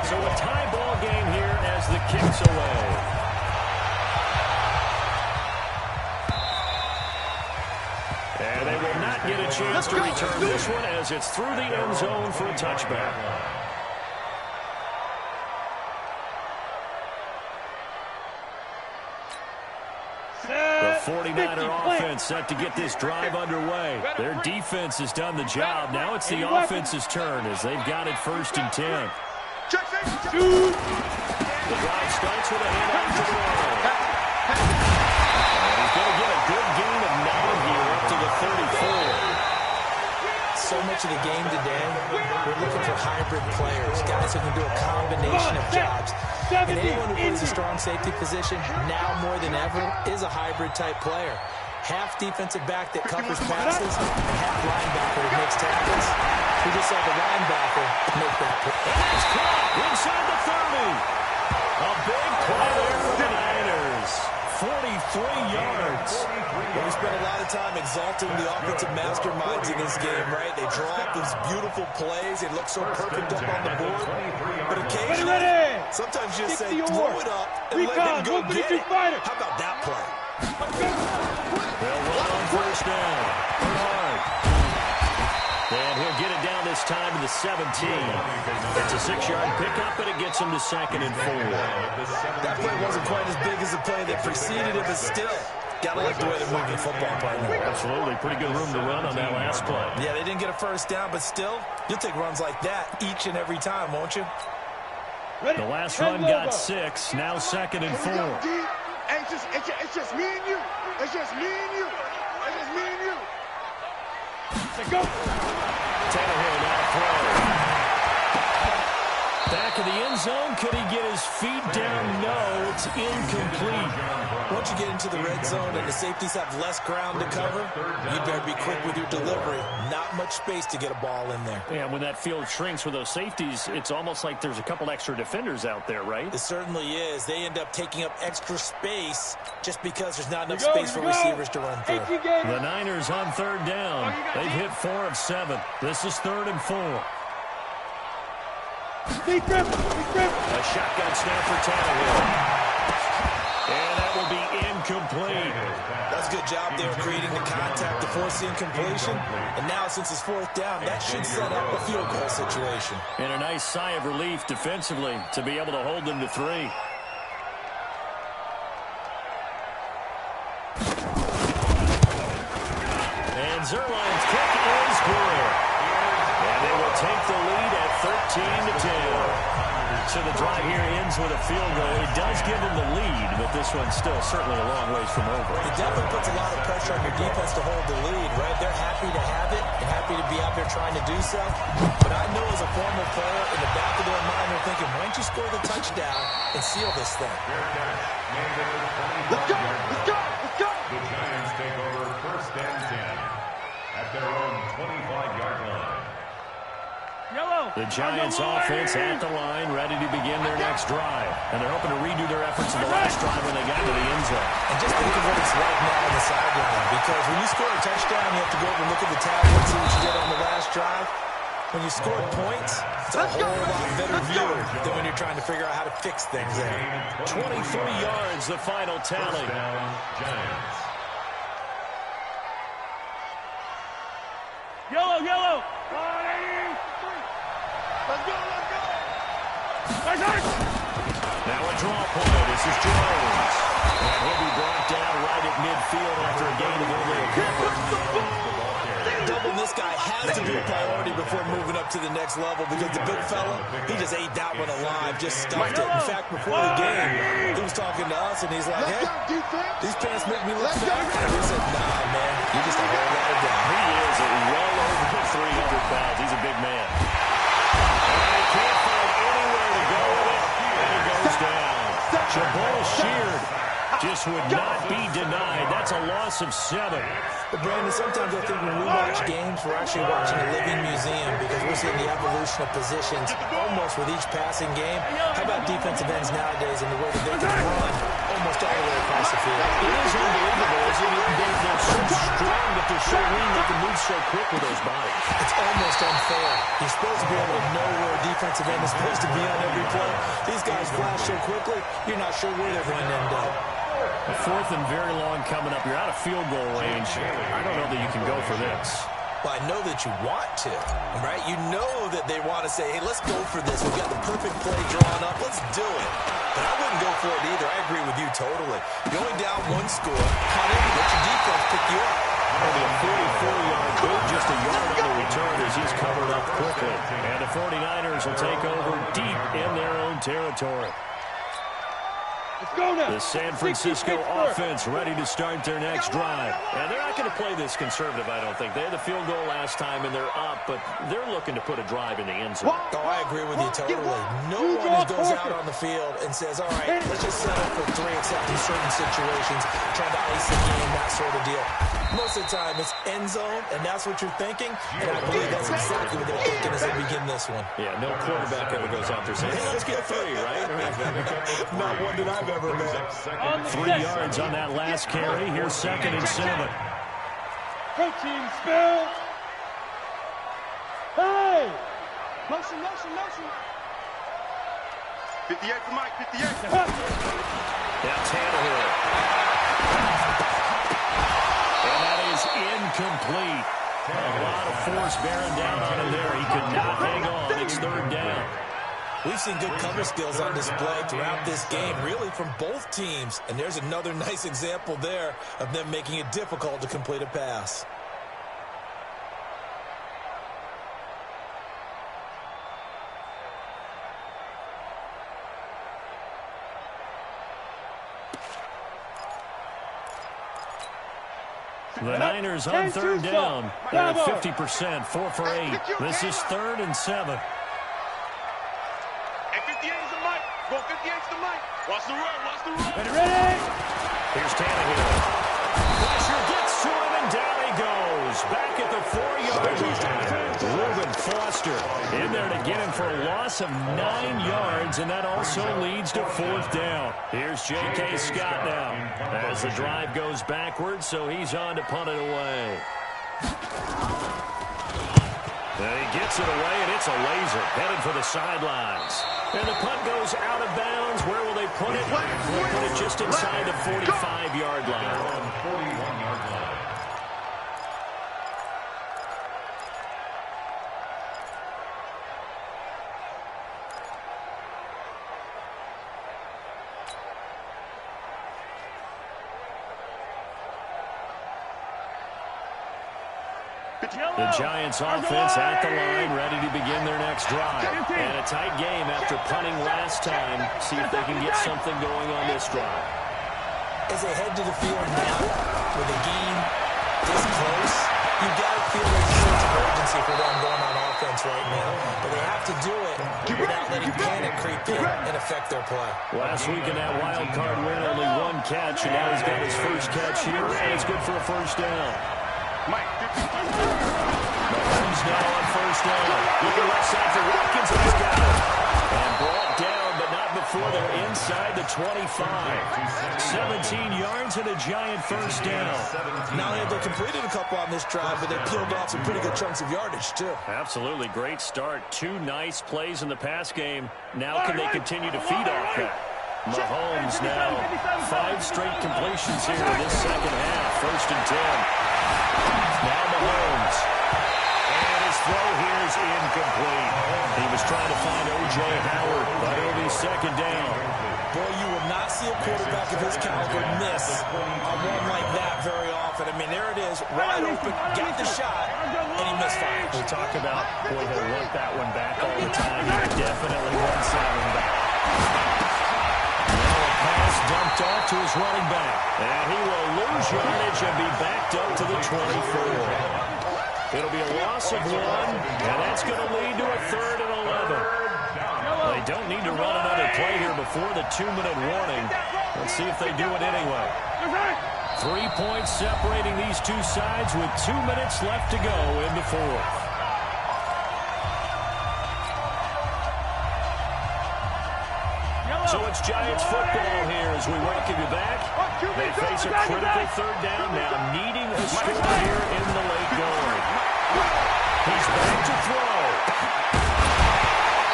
So a tie ball game here as the kick's away. And they will not get a chance to return this one as it's through the end zone for a touchback. The 49er offense set to get this drive underway. Their defense has done the job. Now it's the offense's turn as they've got it 1st and 10. The drive starts with a handoff to the line. And he He's going to get a good gain of 9 here up to the 34. So much of the game today, we're looking for hybrid players, guys who can do a combination of jobs. And anyone who plays a strong safety position, now more than ever, is a hybrid type player. Half defensive back that covers passes, and half linebacker that makes tackles. We just saw the linebacker make that play. And that's caught inside the 30. A big play there for the Niners. 43 yards. Well, we spent a lot of time exalting the offensive masterminds in this game, right? They draw up these beautiful plays. They look so perfect up on the board. But occasionally, sometimes you just say, throw it up and let him go get it. How about that play? They'll run on first down. Bernard. And he'll get it down this time to the 17. It's a 6-yard pickup, but it gets him to 2nd and 4. That play wasn't quite as big as the play that preceded it, but still, got to like the way they're moving the football right now. Absolutely. Pretty good room to run on that last play. Yeah, they didn't get a first down, but still, you'll take runs like that each and every time, won't you? The last run got 6. Now 2nd and 4. Hey, it's just me and you. It's just me and you. It's just me and you. Go. Tannehill now throws. Back in the end zone. Could he get his feet down? No, it's incomplete. Once you get into the red zone and the safeties have less ground to cover, you better be quick with your delivery. Not much space to get a ball in there. Yeah, when that field shrinks with those safeties, it's almost like there's a couple extra defenders out there, right? It certainly is. They end up taking up extra space just because there's not enough space for receivers to run through. The Niners on 3rd down. They've hit 4 of 7. This is 3rd and 4. Deep grip. A shotgun snap for Tannehill. And that will be incomplete. That's a good job there creating the contact to force the incompletion. And now, since it's 4th down, that should set up a field goal situation. And a nice sigh of relief defensively to be able to hold them to 3. And Zerline's kick is good. And they will take the lead at 13-10. So the drive here ends with a field goal. It does give them the lead, but this one's still certainly a long ways from over. It definitely puts a lot of pressure on your defense to hold the lead, right? They're happy to have it and happy to be out there trying to do so. But I know as a former player, in the back of their mind, they're thinking, why don't you score the touchdown and seal this thing? Let's go. The Giants take over 1st and 10 at their own 25-yard line. The Giants offense at the line, ready to begin their next drive. And they're hoping to redo their efforts in the last drive when they got to the end zone. And just think of what it's like now on the sideline. Because when you score a touchdown, you have to go over and look at the tablet and see what you did on the last drive. When you score points, it's a whole lot better view than when you're trying to figure out how to fix things there. 23 yards, the final tally. Giants. Yellow. Let's go. Now a draw play. This is Jones. And he'll be brought down right at midfield after a gain of only a couple. Doubling this guy has to be a priority before moving up to the next level because the big fella, he just ate that one alive, just stuffed it. In fact, before the game, he was talking to us, and he's like, hey, these pants make me look fat. And we said, nah, man, you just a whole lot of down. He is well over 300 pounds. He's a big man. And he can't find anywhere to go with it, and he goes down. Jabal Sheard just would not be denied. That's a loss of 7. But Brandon, sometimes I think when we watch games, we're actually watching a living museum because we're seeing the evolution of positions almost with each passing game. How about defensive ends nowadays and the way that they can run almost all the way across the field? It is unbelievable, isn't it? They're so strong, but they're so lean. They can move so quick with those bodies. It's almost unfair. You're supposed to be able to know where a defensive end is supposed to be on every play. These guys flash so quickly, you're not sure where they're going to end up. A 4th and very long coming up. You're out of field goal range. I don't know that you can go for this. Well, I know that you want to, right? You know that they want to say, hey, let's go for this. We've got the perfect play drawn up. Let's do it. But I wouldn't go for it either. I agree with you totally. You're only down 1 score. Punt it, let your defense pick you up. It'll be a 44-yard boot, just a yard on the return as he's covered up quickly. And the 49ers will take over deep in their own territory. Let's go now. The San Francisco offense ready to start their next drive. And they're not going to play this conservative, I don't think. They had the field goal last time, and they're up, but they're looking to put a drive in the end zone. Oh, I agree with you totally. No one goes out on the field and says, all right, let's just settle for 3 except in certain situations, trying to ice the game, that sort of deal. Most of the time, it's end zone, and that's what you're thinking, and I believe that's exactly what they're thinking as they begin this one. Yeah, no quarterback ever goes out there saying, hey, let's get 3, right? Not one that I've ever met. 3 yards on that last carry. Here's 2nd and 7. Coaching spell. Hey! Motion, motion, motion. 58 for Mike, 58. Now Tannehill. And that is incomplete. A lot of force bearing down on him there. He could not hang on. It's 3rd down. We've seen good cover skills on display throughout this game, really from both teams. And there's another nice example there of them making it difficult to complete a pass. The Niners on 3rd down. They're at 50%, 4 for 8. This is 3rd and 7. And 58 is the Mike. Go 58 is the Mike. Watch the run, watch the run. Ready? Here's Tannehill. Pressure gets to him, and down he goes. Back at the 4-yard line. Reuben Foster in there to get him for a loss of 9 yards, and that also leads to 4th down. Here's J.K. Scott now as the drive goes backwards, so he's on to punt it away. And he gets it away, and it's a laser headed for the sidelines. And the punt goes out of bounds. Where will they put it? They'll put it just inside the 45-yard line. 41-yard line. The Giants offense at the line, ready to begin their next drive. And a tight game after punting last time. See if they can get something going on this drive. As they head to the field now, with a game this close, you've got to feel there's a sense of urgency for them going on offense right now. But they have to do it without letting panic creep in and affect their play. Last week in that wild card win, only 1 catch, and now he's got his first catch here, and it's good for a 1st down. Mahomes now on 1st down. Looking left side for Watkins, and he's got it. And brought down, but not before they're inside the 25. 17 yards and a giant 1st down. Not only have they completed a couple on this drive, but they peeled off some pretty good chunks of yardage, too. Absolutely great start. 2 nice plays in the pass game. Now can they continue to feed off that? Mahomes now 5 straight completions here in this 2nd half. 1st and 10. Now Mahomes. And his throw here is incomplete. He was trying to find O.J. Howard, but it'll be 2nd down. Boy, you will not see a quarterback of his caliber miss a run like that very often. I mean, there it is, wide open, got the shot, and he misfired. We talk about, boy, he'll want that one back all the time. He definitely wants that one back. Pass dumped off to his running back. And he will lose yardage and be backed up to the 24. It'll be a loss of 1, and that's going to lead to a 3rd and 11. They don't need to run another play here before the 2-minute warning. Let's see if they do it anyway. 3 points separating these two sides with 2 minutes left to go in the 4th. So it's Giants football here as we welcome you back. They face a critical 3rd down now, needing a score here in the late going. He's back to throw.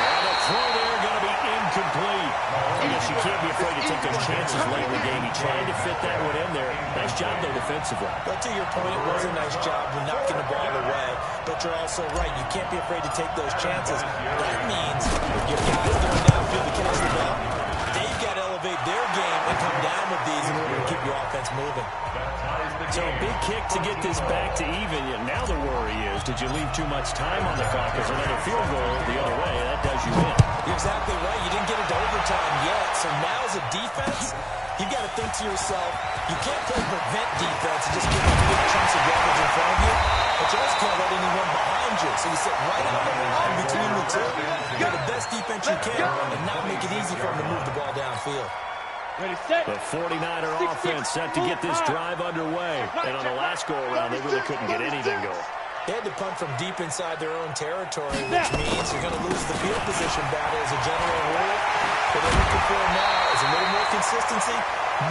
And the throw there going to be incomplete. I guess you can't be afraid to take those chances late in the game. He tried to fit that one in there. Nice job, though, defensively. But to your point, it was a nice job of knocking the ball away. But you're also right. You can't be afraid to take those chances. That means if your guys going downfield to catch the ball, they've got to elevate their game and come down with these in order to keep your offense moving. So a big kick to get this back to even. Now the worry is, did you leave too much time on the clock? Because another field goal the other way, that does you in. You're exactly right. You didn't get into overtime yet. So now as a defense, think to yourself, you can't play prevent defense and just give up big chunks of yardage in front of you, but you also can't let anyone behind you. So you sit right on the line between the two. You got the best defense you can and not make it easy for them to move the ball downfield. Ready, set. The 49er offense set to get this drive underway. And on the last go-around, they really couldn't get anything going. They had to punt from deep inside their own territory, which means you're going to lose the field position battle as a general rule. What they're looking for now is a little more consistency,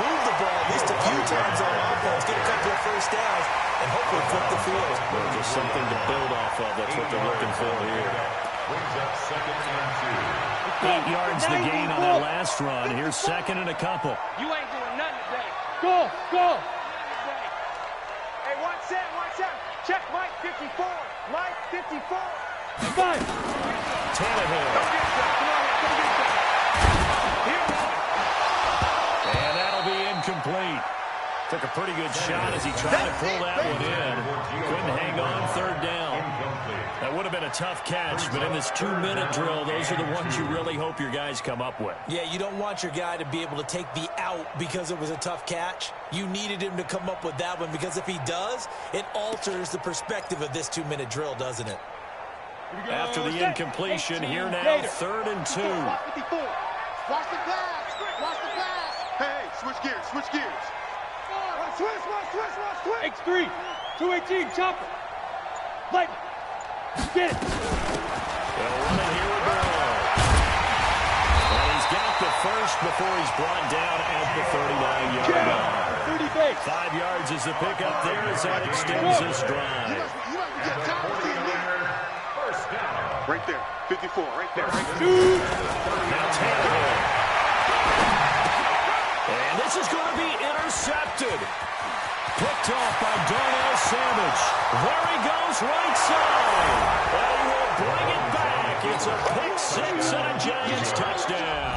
move the ball at least a few times on offense, get a couple of first downs, and hopefully flip the field. Well, just something to build off of. That's what they're looking for here. Brings up 2nd and 2. 8 yards the gain on that last run. Here's 2nd and a couple. You ain't doing nothing today. Go, go. Hey, watch that. Check Mike 54. Mike 54. Fine. Tannehill. Come get that. Come on, come get that. Here. And that'll be incomplete. Took a pretty good shot as he tried to pull that one in. Couldn't hang on, 3rd down. That would have been a tough catch, but in this 2-minute drill, those are the ones you really hope your guys come up with. Yeah, you don't want your guy to be able to take the out because it was a tough catch. You needed him to come up with that one because if he does, it alters the perspective of this 2-minute drill, doesn't it? After the incompletion, here now, 3rd and 2. Watch the pass. Watch the pass. Hey, switch gears. Switch. X3. 218. Chopper. Lightning. Get it. They'll run it here with Burrow. And he's got the first before he's brought down at the 39-yard line. 30 base. 5 yards is the pickup there as that extends this drive. You must get time to see me. First down. Right there. 54. Right there. Now Tannehill. And this is going to be intercepted. Picked off by Darnell Savage. There he goes, right side. And he will bring it back. It's a pick-6 and a Giants touchdown.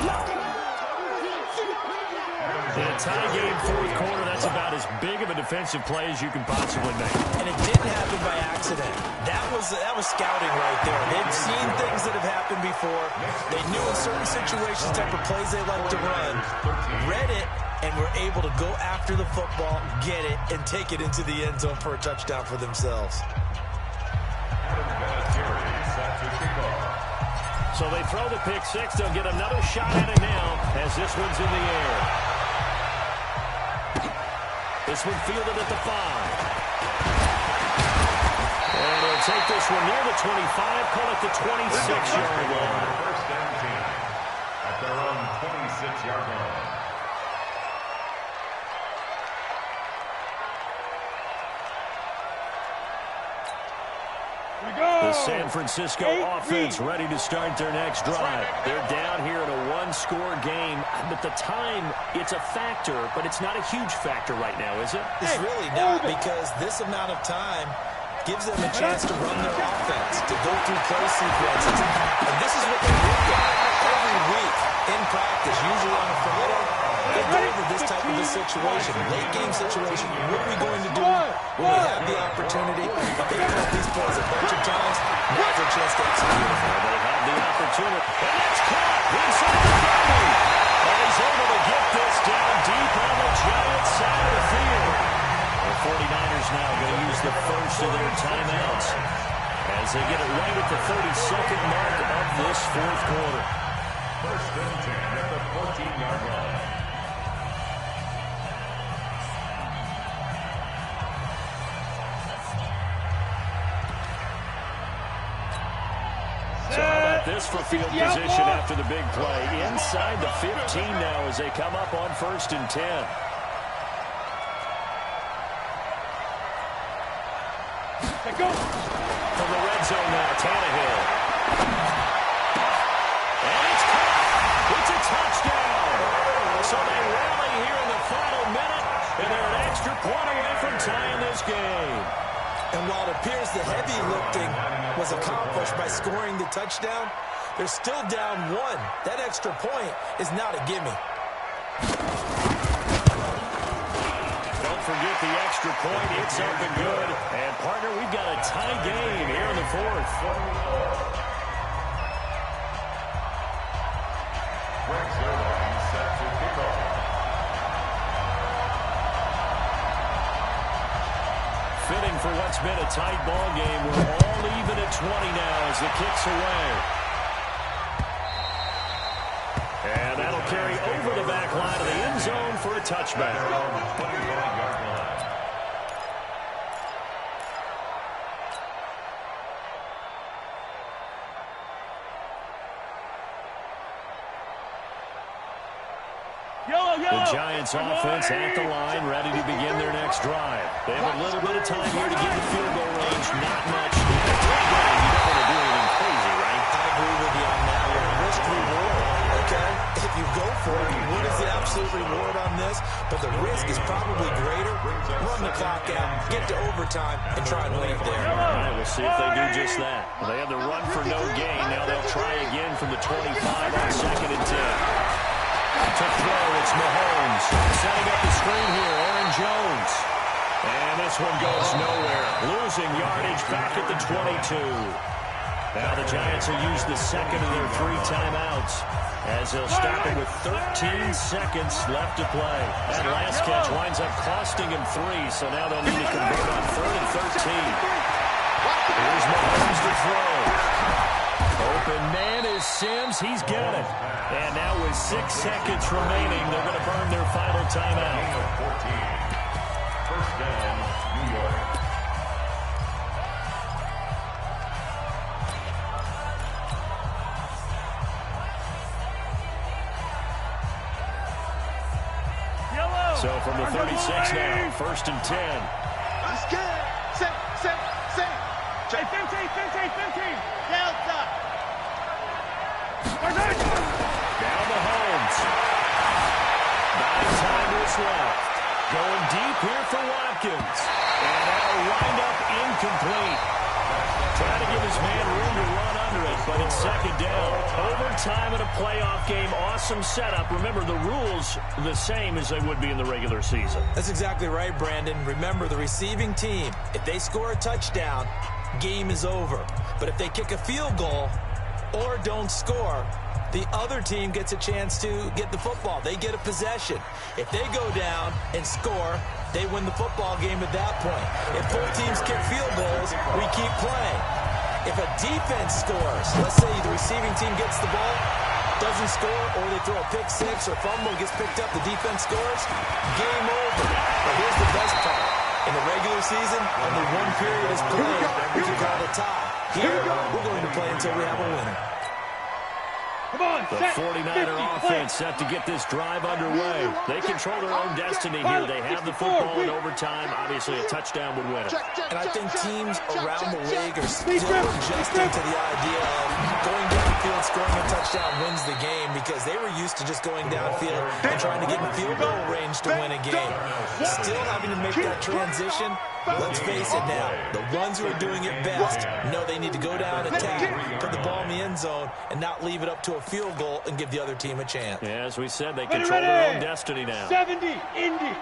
In a tie game, 4th quarter, that's about as big of a defensive play as you can possibly make. And it didn't happen by accident. That was scouting right there. They've seen things that have happened before. They knew in certain situations type of plays they like to run, read it, and were able to go after the football, get it, and take it into the end zone for a touchdown for themselves. So they throw the pick-6. They'll get another shot at it now as this one's in the air. This one fielded at the 5. And they'll take this one near the 25, call it the 26-yard line. First and 10 at their own 26-yard line. The San Francisco offense ready to start their next drive. They're down here in a 1-score game, but the time, it's a factor, but it's not a huge factor right now, is it? It's really not, because this amount of time gives them a chance to run their offense, to go through play sequences. And this is what they look at every week in practice, usually on a Friday. They go over this type of a situation, late game situation. What are we going to do when we have the opportunity? They've called these plays a bunch of times. Now's their chance to execute it. Well, they have the opportunity. And it's caught inside the 30. And he's able to get this down deep on the Giants side of the field. The 49ers now going to use the first of their timeouts as they get it right at the 32nd mark of this 4th quarter. First and 10 at the 14-yard line. So how about this for field position after the big play? Inside the 15 now as they come up on 1st and 10. Go. From the red zone now, Tannehill. And it's caught. It's a touchdown. So they rally here in the final minute, and they're an extra point away from tying this game. And while it appears the heavy lifting was accomplished by scoring the touchdown, they're still down 1. That extra point is not a gimme. Don't forget the extra point. It's up and good. And, partner, we've got a tie game here in the 4th. what's been a tight ball game. We're all even at 20 now as the kick's away. And that'll carry over the back line of the end zone for a touchback. The Giants offense at the line, ready to begin their next drive. They have a little bit of time here to get in field goal range. Not much. You don't want to do anything crazy, right? I agree with you on that one. Risk reward, okay? If you go for it, what is the absolute reward on this? But the risk is probably greater. Run the clock out, get to overtime, and try and win it there. All right, we'll see if they do just that. They have the run for no gain. Now they'll try again from the 25 on 2nd and 10. To throw, it's Mahomes. Setting up the screen here, Aaron Jones. And this one goes nowhere. Losing yardage back at the 22. Now the Giants will use the second of their 3 timeouts as they'll stop it with 13 seconds left to play. That last catch winds up costing him 3, so now they'll need to convert on 3rd and 13. Here's Mahomes to throw. Open man is Sims. He's got it. And now with 6 seconds remaining, they're going to burn their final timeout. 14. First down, New York. So from the 36 now, 1st and 10. Let's get it. Set. Hey, 15. Delta. Down to Holmes. 9 timers left. Going deep here for Watkins. And that'll wind up incomplete. Trying to give his man room to run under it, but it's 2nd down. Overtime in a playoff game. Awesome setup. Remember, the rules the same as they would be in the regular season. That's exactly right, Brandon. Remember, the receiving team, if they score a touchdown, game is over. But if they kick a field goal or don't score, the other team gets a chance to get the football. They get a possession. If they go down and score, they win the football game at that point. If both teams kick field goals, we keep playing. If a defense scores, let's say the receiving team gets the ball, doesn't score, or they throw a pick 6 or fumble, gets picked up, the defense scores, game over. But here's the best part. In the regular season, only 1 period is played. We can call it a tie. Here, we're going to play until we have a winner. The 49er offense set to get this drive underway. They control their own destiny here. They have the football in overtime. Obviously, a touchdown would win it. And I think teams around the league are still adjusting to the idea of going downfield, scoring a touchdown wins the game, because they were used to just going downfield and trying to get in field goal range to win a game. Still having to make that transition. Let's face it now, the ones who are doing it best know they need to go down, attack, put the ball in the end zone, and not leave it up to a field goal and give the other team a chance. Yeah, as we said, they control their own destiny now. 70, Indy.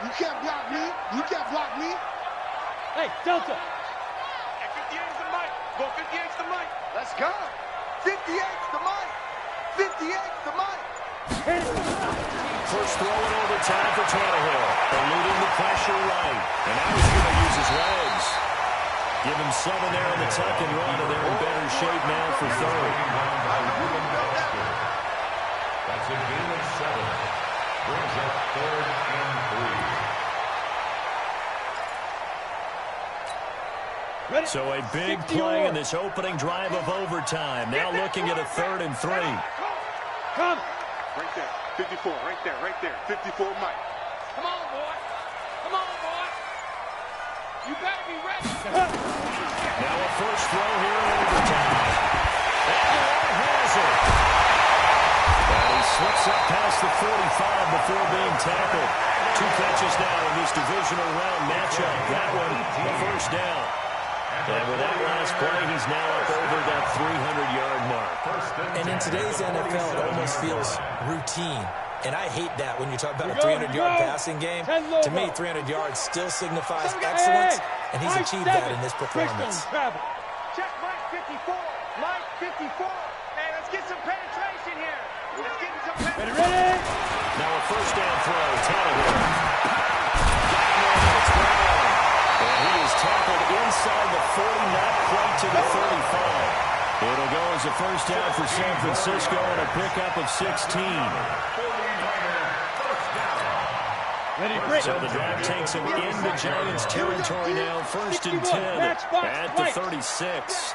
You can't block me. Hey, Delta. Hey, 58's the mic. Go 58's the mic. Let's go. 58's the mic. 58's the mic. First throw in overtime for Tannehill. Eluding the pressure right. And now he's going to use his legs. Give him 7 there on the tuck and run, and they're in better shape now for 3rd. That's a gain of 7. Brings up 3rd and 3. So a big play in this opening drive of overtime. Now looking at a 3rd and 3. Come. Right there. 54. Right there. 54 Mike. Come on, boy. You better be ready. Now a first throw here in overtime. And has it. And he slips up past the 45 before being tackled. 2 catches now in this divisional round matchup. That one, the first down. And with that last play, he's now up over that 300-yard mark. And in today's NFL, it almost feels routine. And I hate that when you talk about a 300-yard passing game. To me, 300 yards still signifies excellence, and he's achieved that in this performance. Check Mike 54. Mike 54. Hey, let's get some penetration here. Let's get some penetration. Ready? Now a first down throw. Tannehill. And he is inside the 40, not quite to the 35. It'll go as a first down for San Francisco and a pickup of 16. So the drive takes him into Giants territory now. First and 10 at the 36.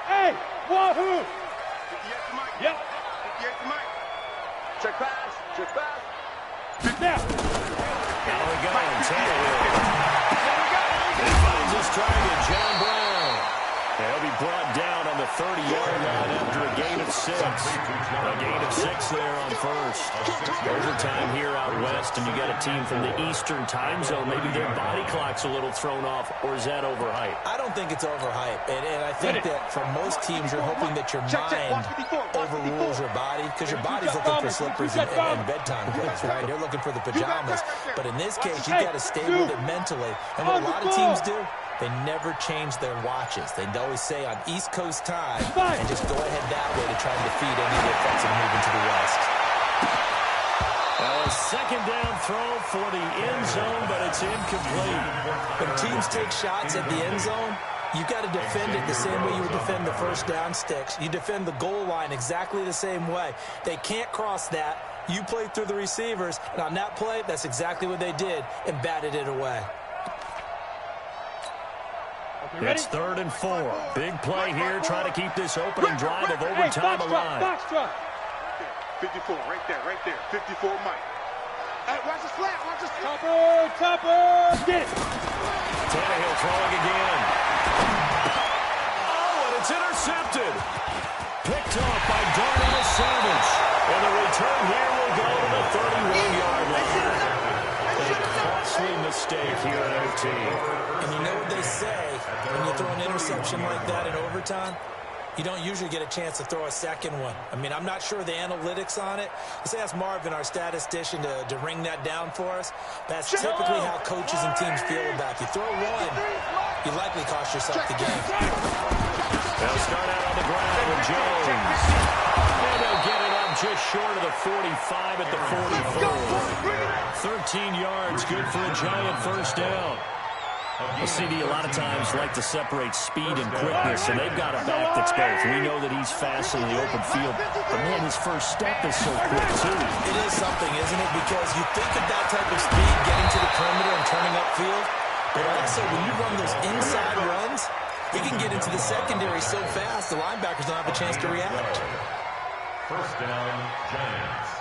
Hey, wahoo! Yep. Check pass. Check pass. Now. Now we go. He finds his target, John Brown. He'll be brought down on the 30-yard line after a gain of 6. A gain of 6 there on first. Overtime here out west, and you got a team from the Eastern time zone. Maybe their body clock's a little thrown off, or is that overhyped? I don't think it's overhyped. And I think that for most teams, you're hoping that your mind overrules your body, because your body's looking for slippers and bedtime clothes, right? They're looking for the pajamas. But in this case, you've got to stay with it mentally. And what a lot of teams do, they never change their watches. They always say on East Coast time and just go ahead that way to try and defeat any of the effects of moving to the West. A second down throw for the end zone, but it's incomplete. When teams take shots at the end zone, you've got to defend it the same way you would defend the first down sticks. You defend the goal line exactly the same way. They can't cross that. You play through the receivers, and on that play, that's exactly what they did and batted it away. It's 3rd and 4. Big play here, trying to keep this opening drive of overtime alive. 54, right there. 54, Mike. Hey, watch the slant, Topper, get it. Tannehill throwing again. Oh, and it's intercepted. Picked off by Darnell Savage. And the return here will go to the 31-yard line. A costly mistake here in OT. And you know what they say, when you throw an interception like that in overtime, you don't usually get a chance to throw a second one. I mean, I'm not sure the analytics on it. Let's ask Marvin, our statistician, to ring that down for us. That's typically how coaches and teams feel about you. Throw one, you likely cost yourself the game. They'll start out on the ground with Jones. And they'll get it up just short of the 45 at the 44. 13 yards, good for a Giant first down. CD a lot of times like to separate speed and quickness, and they've got a back that's both. We know that he's fast in the open field, but man, his first step is so quick too. It is something, isn't it? Because you think of that type of speed getting to the perimeter and turning upfield, but also when you run those inside runs, you can get into the secondary so fast the linebackers don't have a chance to react. First down, Giants.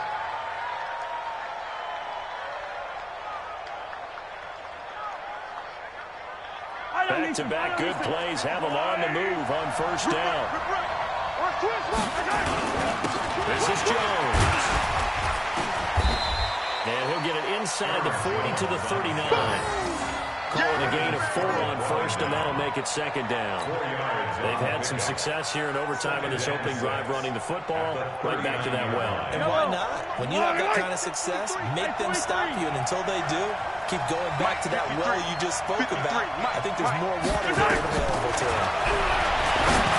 Back-to-back good plays have them on the move on first down. This is Jones. And he'll get it inside the 40 to the 39. Calling a gain of 4 on first, and that'll make it second down. They've had some success here in overtime in this opening drive running the football. Right back to that well. And why not? When you have that kind of success, make them stop you, and until they do, keep going back to that well you just spoke about. I think there's more water there available to them.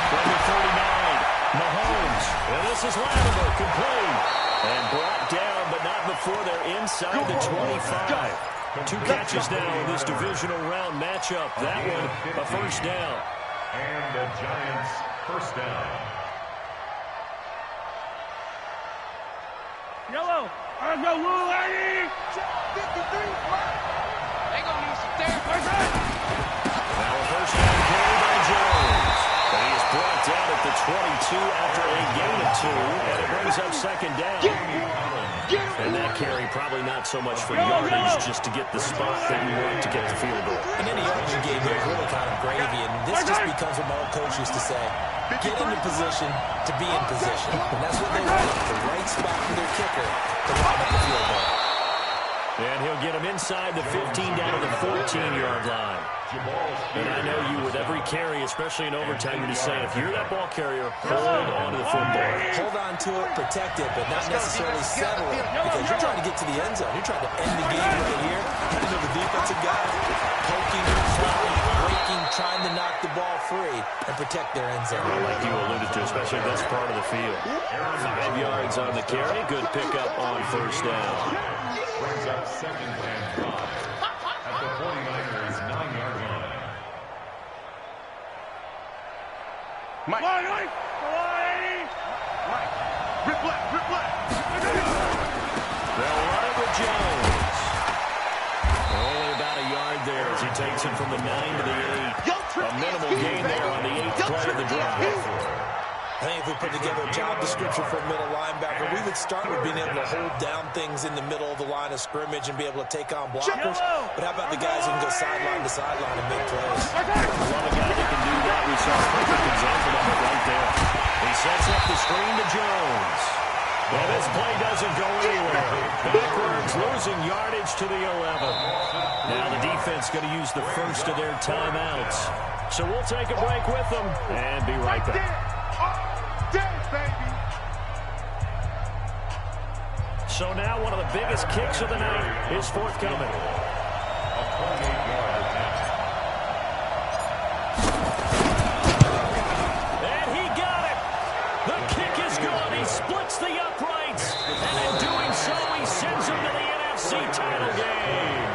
Number 39, Mahomes. And this is Latimer, complete. And brought down, but not before they're inside the 25. 2 catches now in this divisional round matchup. That one, a first down. And the Giants' first down. Yellow. Let's go, little lady. 53, they gonna need some therapy. Now a first down carry by Jones. And he is brought down at the 22 after a gain of 2. And it brings up second down. And that carry probably not so much for yardage, just to get the spot that you want to get the field goal. And any other game is really kind of gravy, and this just becomes what my old coach used to say, get into position to be in position. And that's what they want, the right spot for their kicker to line up the field goal. And he'll get him inside the 15 down to the 14-yard line. And I know you, with every carry, especially in overtime, you're just saying, if you're that ball carrier, hold on to the football. Hold on to it, protect it, but not necessarily settle it, because you're trying to get to the end zone. You're trying to end the game right here. You know the defensive guy poking, flying, breaking, trying to knock the ball free and protect their end zone. Like you alluded to, especially this part of the field. 5 yards on the carry. Good pickup on first down. Brings up second and 5 at the 49ers' 9-yard line. Mike. Mike. Mike. Rip left. Rip left. They'll run it with Jones. Only about a yard there as he takes it from the 9 to the 8. A minimal gain there on the 8th play of the drive. I think if we put together a job description for a middle linebacker, we would start with being able to hold down things in the middle of the line of scrimmage and be able to take on blockers. But how about the guys who can go sideline to sideline and make plays? I love a guy that can do that. We saw a perfect example of it right there. He sets up the screen to Jones. And this play doesn't go anywhere. Backwards, losing yardage to the 11. Now the defense going to use the first of their timeouts. So we'll take a break with them and be right back. So now one of the biggest kicks of the night is forthcoming. And he got it. The kick is good. He splits the uprights. And in doing so, he sends him to the NFC title game.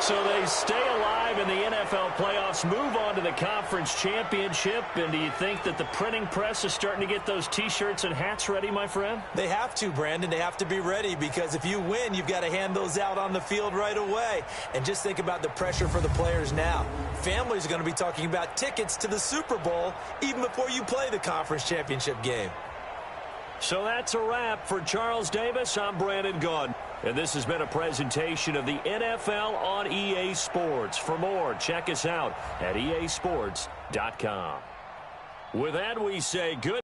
So they stay alive in the NFL playoffs, move on to the conference championship. And do you think that the printing press is starting to get those T-shirts and hats ready, my friend? They have to, Brandon. They have to be ready because if you win, you've got to hand those out on the field right away. And just think about the pressure for the players now. Families are going to be talking about tickets to the Super Bowl even before you play the conference championship game. So that's a wrap. For Charles Davis, I'm Brandon Gaudin. And this has been a presentation of the NFL on EA Sports. For more, check us out at easports.com. With that, we say good